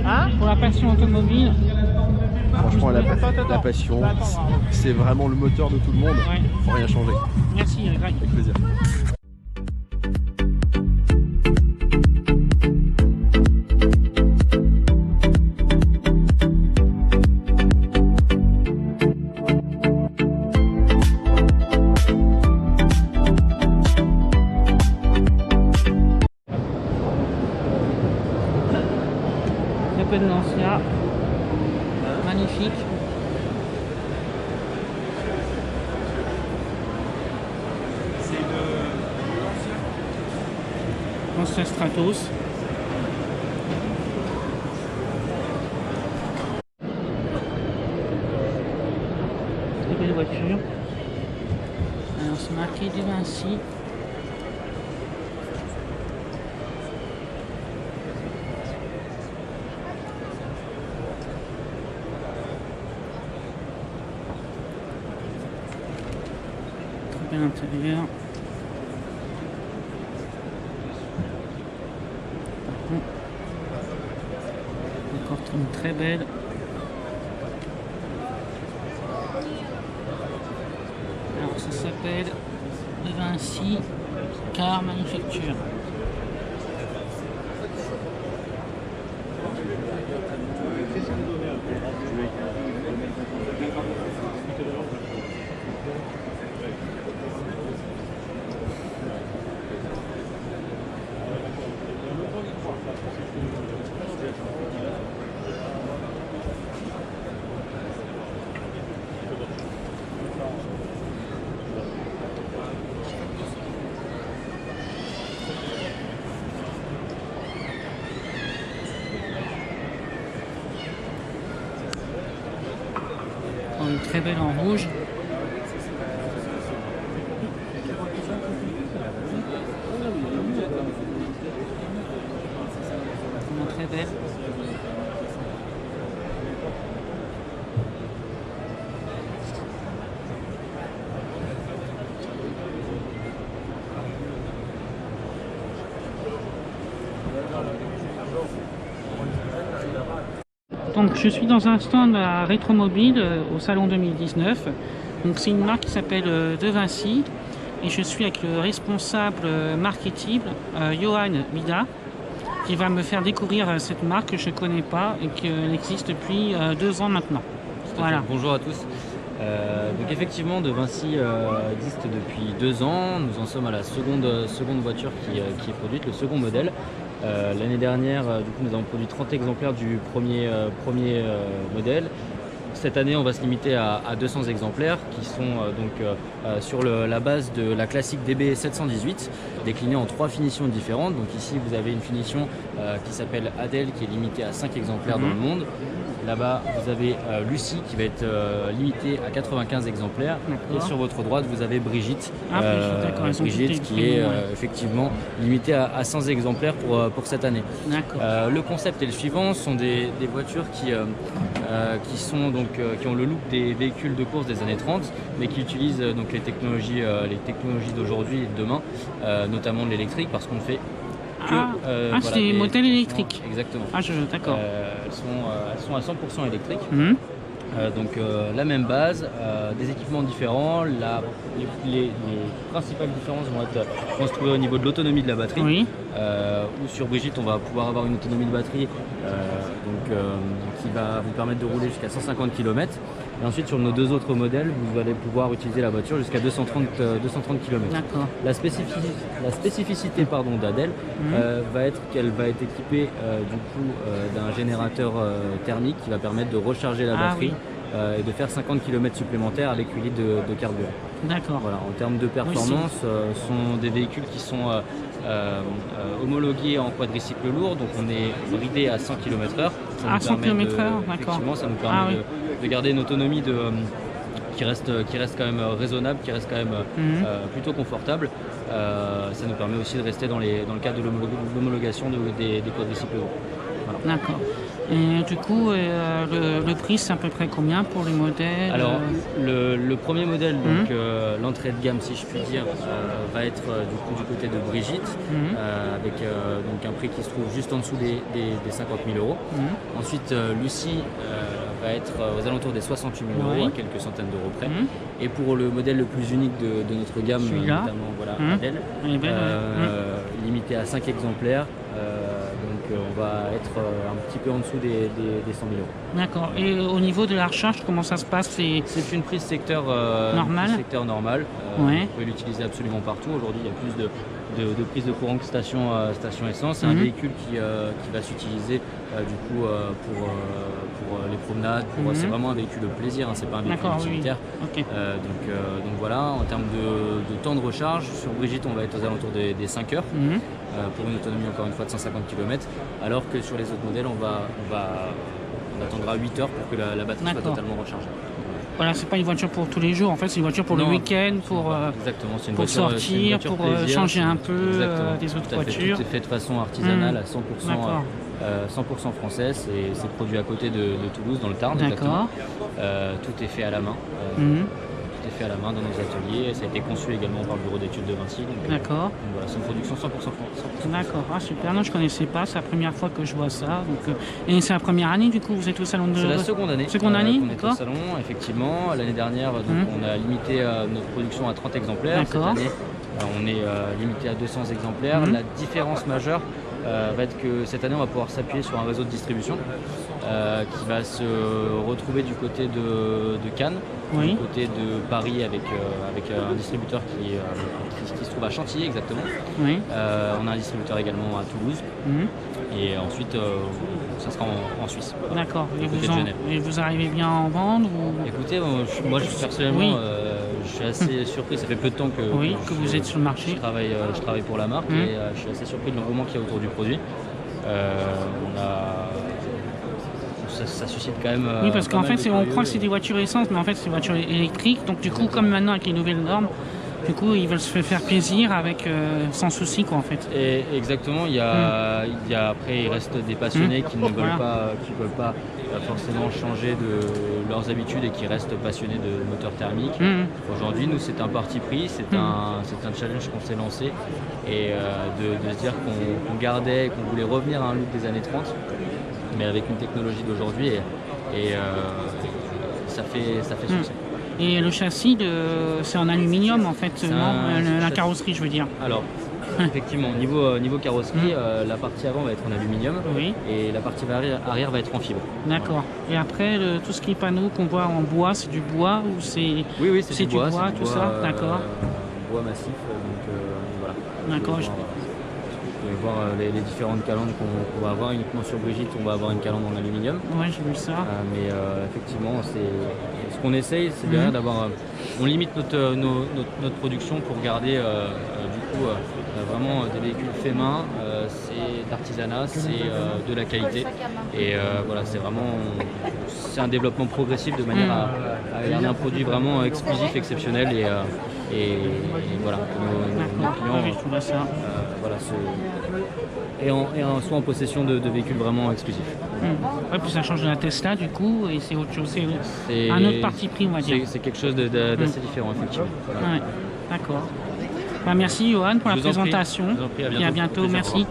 Hein? Pour la passion automobile. Franchement, la passion, c'est vraiment le moteur de tout le monde. Ouais. Faut rien changer. Merci Greg. Avec plaisir. Le de Lancia. Magnifique. C'est Lancia Stratos. Très belle voiture. Alors c'est marqué de Vinci. Très bien l'intérieur. Encore très belle. Alors ça s'appelle de Vinci Car Manufacture. Une très belle en rouge. Vraiment très belle. Donc je suis dans un stand à Rétromobile au salon 2019. Donc c'est une marque qui s'appelle De Vinci et je suis avec le responsable marketing Johan Vida qui va me faire découvrir cette marque que je ne connais pas et qu'elle existe depuis 2 ans maintenant. Voilà. Bonjour à tous. Donc effectivement, De Vinci existe depuis 2 ans. Nous en sommes à la seconde voiture qui est produite, le second modèle. L'année dernière, du coup, nous avons produit 30 exemplaires du premier modèle. Cette année, on va se limiter à 200 exemplaires qui sont sur la base de la classique DB 718, déclinée en 3 finitions différentes. Donc ici, vous avez une finition qui s'appelle Adèle, qui est limitée à 5 exemplaires dans le monde. Là-bas, vous avez Lucie qui va être limitée à 95 exemplaires. Et sur votre droite, vous avez Brigitte, Brigitte qui est effectivement limitée à 100 exemplaires pour cette année. Le concept est le suivant, ce sont des voitures qui ont le look des véhicules de course des années 30, mais qui utilisent donc les technologies d'aujourd'hui et de demain, notamment de l'électrique, parce qu'on fait voilà, c'est des modèles électriques. Exactement. D'accord. Elles sont à 100% électriques. Donc la même base, des équipements différents. Les principales différences vont se trouver au niveau de l'autonomie de la batterie. Oui. Où sur Brigitte, on va pouvoir avoir une autonomie de batterie qui va vous permettre de rouler jusqu'à 150 km. Et ensuite, sur nos 2 autres modèles, vous allez pouvoir utiliser la voiture jusqu'à 230 km. D'accord. La spécificité d'Adèle va être qu'elle va être équipée d'un générateur thermique qui va permettre de recharger la batterie et de faire 50 km supplémentaires avec 8 litres de carburant. D'accord. Voilà, en termes de performance, ce sont des véhicules qui sont homologués en quadricycle lourd, donc on est bridé à 100 km/h. À 100 km/h, d'accord. Effectivement, ça nous permet de garder une autonomie qui reste quand même raisonnable, qui reste quand même plutôt confortable. Ça nous permet aussi de rester dans le cadre de l'homologation des quadricycles lourds. Voilà. D'accord. Et du coup, le prix, c'est à peu près combien pour les modèles? Alors, le premier modèle, donc l'entrée de gamme, si je puis dire, va être du coup du côté de Brigitte, avec donc un prix qui se trouve juste en dessous des 50 000 euros. Ensuite, Lucie va être aux alentours des 68 000 euros, à quelques centaines d'euros près. Et pour le modèle le plus unique de notre gamme, notamment Adèle, limité à 5 exemplaires. Donc on va être un petit peu en dessous des 100 000 euros. D'accord. Et au niveau de la recharge, comment ça se passe? C'est une prise secteur normal. Ouais. Vous pouvez l'utiliser absolument partout. Aujourd'hui, il y a plus de prise de courant que station essence. C'est un véhicule qui va s'utiliser du coup pour les promenades. C'est vraiment un véhicule de plaisir, hein, c'est pas un véhicule utilitaire. Oui. Okay. Donc voilà, en termes de temps de recharge, sur Brigitte, on va être aux alentours des 5 heures. Pour une autonomie encore une fois de 150 km, alors que sur les autres modèles on attendra 8 heures pour que la batterie soit totalement rechargée. Voilà, c'est pas une voiture pour tous les jours, en fait c'est une voiture pour le week-end, pour sortir, pour changer un peu des autres voitures. Tout est fait de façon artisanale à 100% français, c'est produit à côté de Toulouse, dans le Tarn. D'accord. Tout est fait à la main. Fait à la main dans nos ateliers, ça a été conçu également par le bureau d'études de Vinci. D'accord. Voilà, c'est une production 100% française. D'accord, super, non je connaissais pas, c'est la première fois que je vois ça. Donc, et c'est la première année du coup, vous êtes au salon de... C'est la seconde année. Seconde année, d'accord. On est au salon, effectivement. L'année dernière, donc, on a limité notre production à 30 exemplaires. Cette année, on est limité à 200 exemplaires. La différence majeure va être que cette année, on va pouvoir s'appuyer sur un réseau de distribution qui va se retrouver du côté de Cannes, du côté de Paris avec un distributeur qui se trouve à Chantilly exactement. On a un distributeur également à Toulouse et ensuite ça sera en Suisse. D'accord. Et vous arrivez bien à en vendre ou... Écoutez, moi personnellement je suis assez surpris, ça fait peu de temps que vous êtes sur le marché. Je travaille pour la marque et je suis assez surpris de l'engouement qu'il y a autour du produit. Ça suscite quand même. Oui, parce qu'en fait, on croit que c'est des voitures essence, mais en fait, c'est des voitures électriques. Donc, du coup, comme maintenant avec les nouvelles normes, du coup, ils veulent se faire plaisir avec sans souci, quoi, en fait. Et exactement. Après, il reste des passionnés qui ne veulent pas forcément changer de leurs habitudes et qui restent passionnés de moteurs thermiques. Aujourd'hui, nous, c'est un parti pris, c'est un challenge qu'on s'est lancé et de se dire qu'on gardait, qu'on voulait revenir à un look des années 30. Mais avec une technologie d'aujourd'hui et ça fait succès. Et le châssis, c'est en aluminium en fait, la carrosserie je veux dire. Alors, effectivement, niveau carrosserie, la partie avant va être en aluminium et la partie arrière va être en fibre. D'accord. Et après, tout ce qui est panneau qu'on voit en bois, c'est du bois ou c'est... Oui, c'est du bois, tout ça. D'accord. Bois massif, donc voilà. D'accord. Vous pouvez voir les différentes calandres qu'on va avoir. Uniquement sur Brigitte, on va avoir une calandre en aluminium. Ouais, j'ai vu ça. Mais effectivement, ce qu'on essaye, c'est derrière d'avoir... on limite notre production pour garder du coup vraiment des véhicules faits main. C'est d'artisanat, c'est de la qualité. Et voilà, c'est un développement progressif de manière à garder un produit vraiment exclusif, exceptionnel. Et voilà, nos clients soient en possession de véhicules vraiment exclusifs. Ouais, puis ça change de la Tesla du coup, et c'est autre chose, c'est un autre parti pris, on va dire. C'est quelque chose d'assez différent, effectivement. Voilà. D'accord. Merci Johan pour la présentation. Je vous en prie, à bientôt. Et à bientôt, merci.